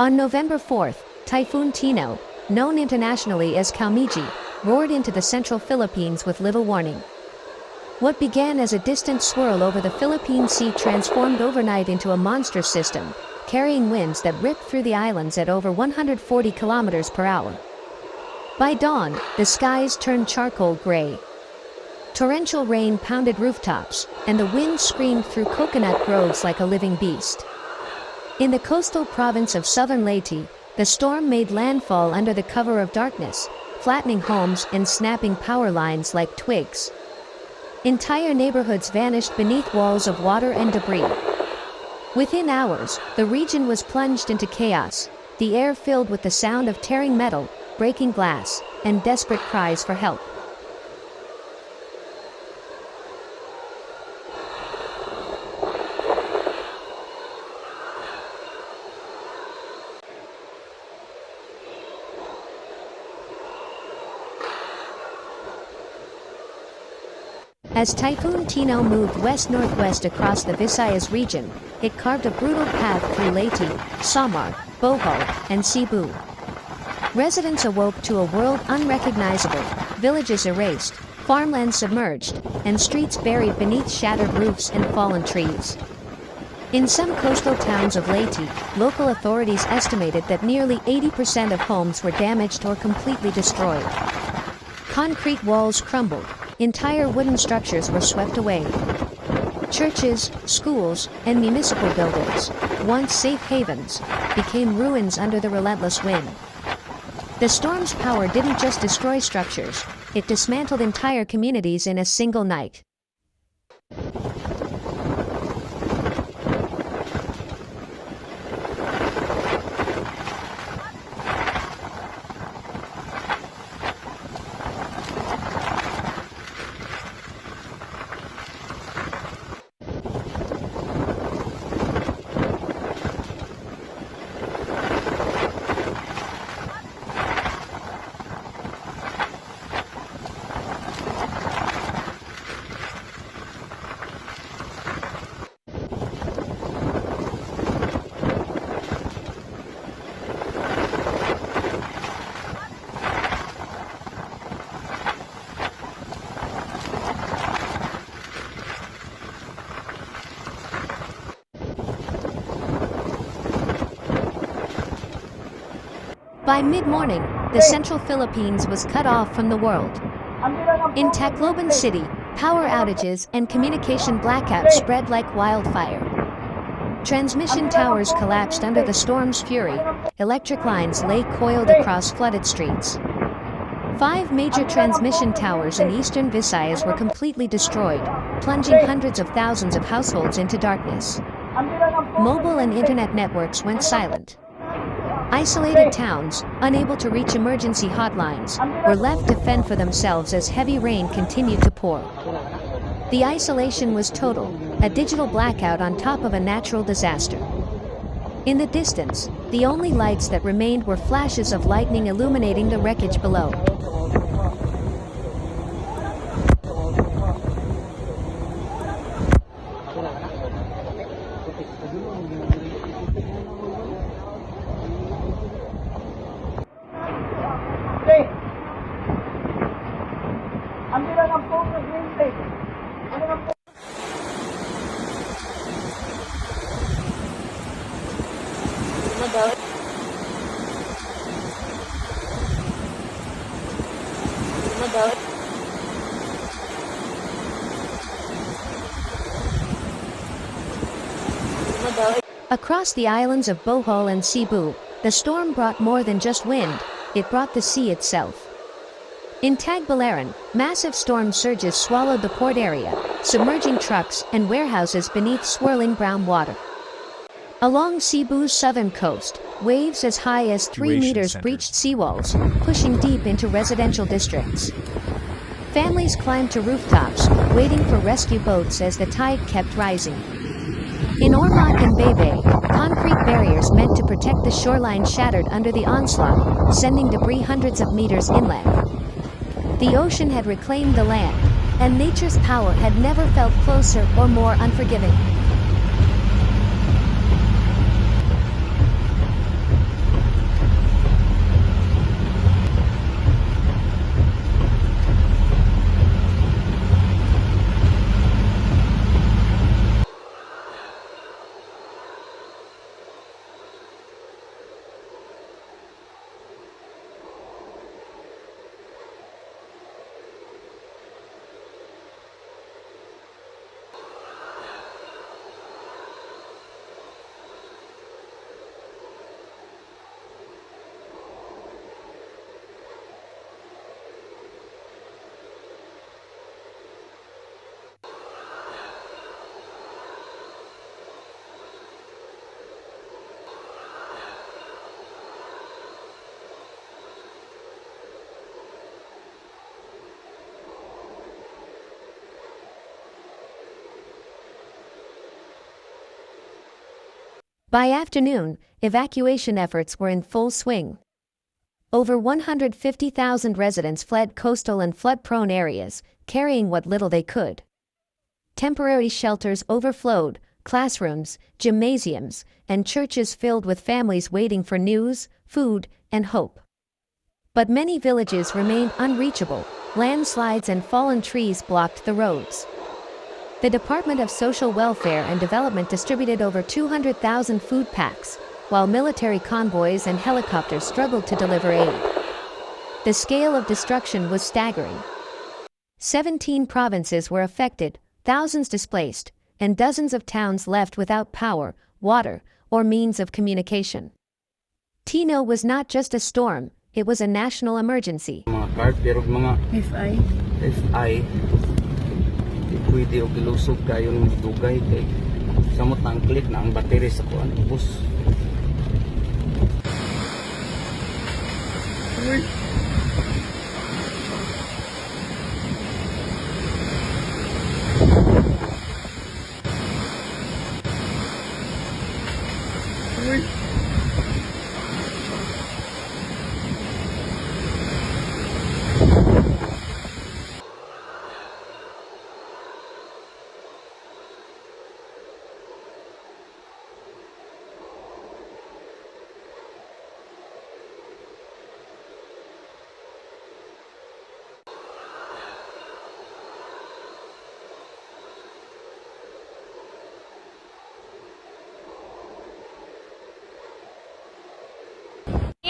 On November 4th, Typhoon Tino, known internationally as Kalmaegi, roared into the central Philippines with little warning. What began as a distant swirl over the Philippine Sea transformed overnight into a monstrous system, carrying winds that ripped through the islands at over 140 kilometers per hour. By dawn, the skies turned charcoal gray. Torrential rain pounded rooftops, and the wind screamed through coconut groves like a living beast. In the coastal province of Southern Leyte, the storm made landfall under the cover of darkness, flattening homes and snapping power lines like twigs. Entire neighborhoods vanished beneath walls of water and debris. Within hours, the region was plunged into chaos, the air filled with the sound of tearing metal, breaking glass, and desperate cries for help. As Typhoon Tino moved west-northwest across the Visayas region, it carved a brutal path through Leyte, Samar, Bohol, and Cebu. Residents awoke to a world unrecognizable, villages erased, farmlands submerged, and streets buried beneath shattered roofs and fallen trees. In some coastal towns of Leyte, local authorities estimated that nearly 80% of homes were damaged or completely destroyed. Concrete walls crumbled. Entire wooden structures were swept away. Churches, schools, and municipal buildings, once safe havens, became ruins under the relentless wind. The storm's power didn't just destroy structures, it dismantled entire communities in a single night. By mid-morning, the central Philippines was cut off from the world. In Tacloban City, power outages and communication blackouts spread like wildfire. Transmission towers collapsed under the storm's fury, electric lines lay coiled across flooded streets. 5 major transmission towers in eastern Visayas were completely destroyed, plunging hundreds of thousands of households into darkness. Mobile and internet networks went silent. Isolated towns, unable to reach emergency hotlines, were left to fend for themselves as heavy rain continued to pour. The isolation was total, a digital blackout on top of a natural disaster. In the distance, the only lights that remained were flashes of lightning illuminating the wreckage below. Across the islands of Bohol and Cebu, the storm brought more than just wind, it brought the sea itself. In Tagbilaran, massive storm surges swallowed the port area, submerging trucks and warehouses beneath swirling brown water. Along Cebu's southern coast, waves as high as 3 meters breached seawalls, pushing deep into residential districts. Families climbed to rooftops, waiting for rescue boats as the tide kept rising. In Ormoc and Bebe, concrete barriers meant to protect the shoreline shattered under the onslaught, sending debris hundreds of meters inland. The ocean had reclaimed the land, and nature's power had never felt closer or more unforgiving. By afternoon, evacuation efforts were in full swing. Over 150,000 residents fled coastal and flood-prone areas, carrying what little they could. Temporary shelters overflowed, classrooms, gymnasiums, and churches filled with families waiting for news, food, and hope. But many villages remained unreachable. Landslides and fallen trees blocked the roads. The Department of Social Welfare and Development distributed over 200,000 food packs, while military convoys and helicopters struggled to deliver aid. The scale of destruction was staggering. 17 provinces were affected, thousands displaced, and dozens of towns left without power, water, or means of communication. Tino was not just a storm, it was a national emergency. Mga card pero mga FI pwede og ilusog kayo ng dugay kay samot ang click na ang battery sa kuan ubos.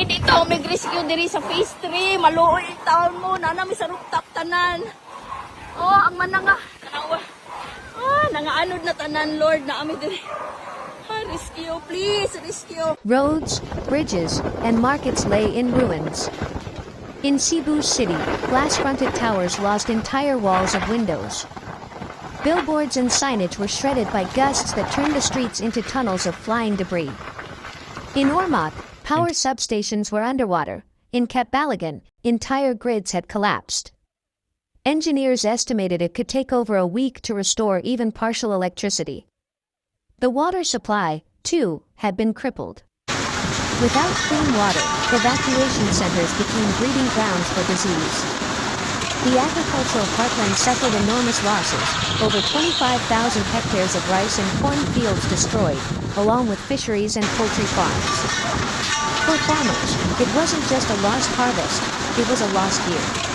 Dito, may rescue diri sa phase 3. Maluoy ang taon mo. Nanami sa rooftop tanan. Oh, ang mananga. Kanawa. Nangaanod na tanan, Lord. Naami diri. Rescue, please. Rescue. Roads, bridges, and markets lay in ruins. In Cebu City, glass-fronted towers lost entire walls of windows. Billboards and signage were shredded by gusts that turned the streets into tunnels of flying debris. In Ormoc, power substations were underwater. In Catbalogan, entire grids had collapsed. Engineers estimated it could take over a week to restore even partial electricity. The water supply, too, had been crippled. Without clean water, evacuation centers became breeding grounds for disease. The agricultural heartland suffered enormous losses, over 25,000 hectares of rice and corn fields destroyed, along with fisheries and poultry farms. For farmers, it wasn't just a lost harvest, it was a lost year.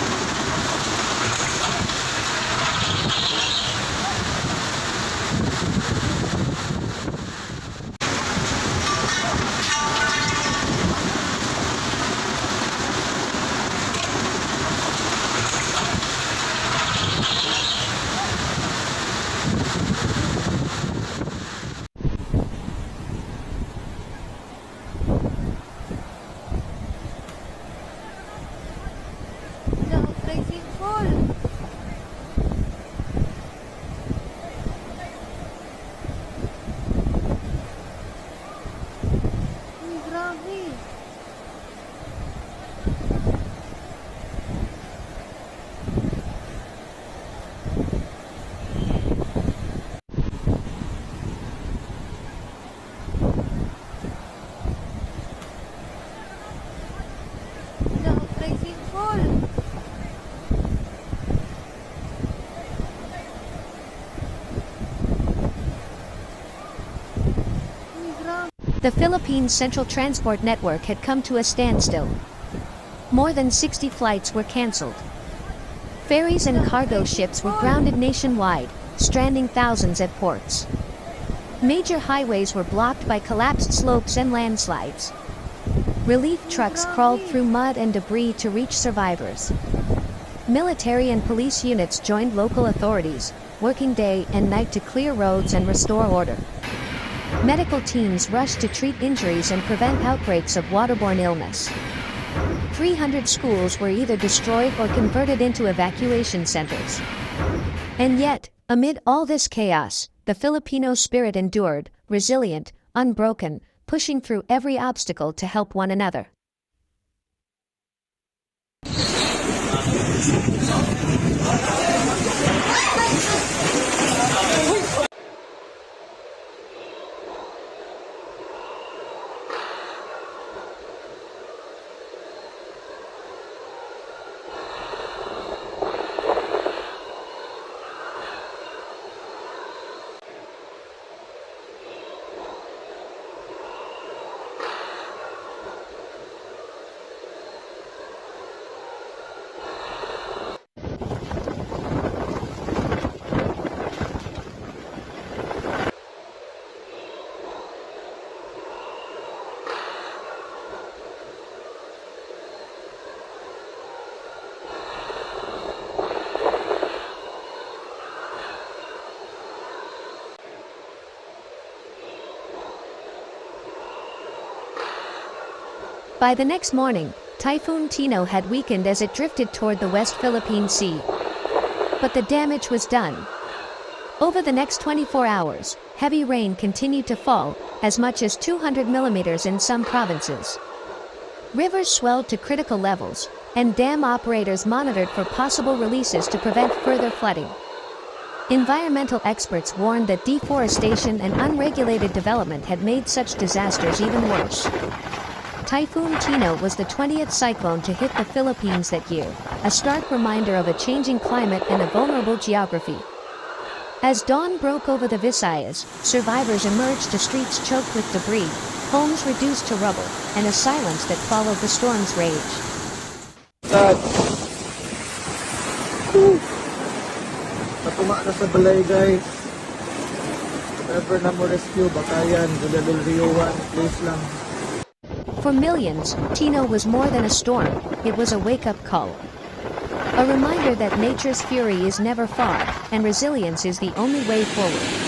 The Philippine Central Transport Network had come to a standstill. More than 60 flights were cancelled. Ferries and cargo ships were grounded nationwide, stranding thousands at ports. Major highways were blocked by collapsed slopes and landslides. Relief trucks crawled through mud and debris to reach survivors. Military and police units joined local authorities, working day and night to clear roads and restore order. Medical teams rushed to treat injuries and prevent outbreaks of waterborne illness. 300 schools were either destroyed or converted into evacuation centers. And yet, amid all this chaos, the Filipino spirit endured, resilient, unbroken, pushing through every obstacle to help one another. By the next morning, Typhoon Tino had weakened as it drifted toward the West Philippine Sea. But the damage was done. Over the next 24 hours, heavy rain continued to fall, as much as 200 millimeters in some provinces. Rivers swelled to critical levels, and dam operators monitored for possible releases to prevent further flooding. Environmental experts warned that deforestation and unregulated development had made such disasters even worse. Typhoon Tino was the 20th cyclone to hit the Philippines that year, a stark reminder of a changing climate and a vulnerable geography. As dawn broke over the Visayas, survivors emerged to streets choked with debris, homes reduced to rubble, and a silence that followed the storm's rage. Natuma na sa balay, guys. Whatever na mo rescue, bakayan, Guladul Rio 1, please lang. For millions, Tino was more than a storm, it was a wake-up call. A reminder that nature's fury is never far, and resilience is the only way forward.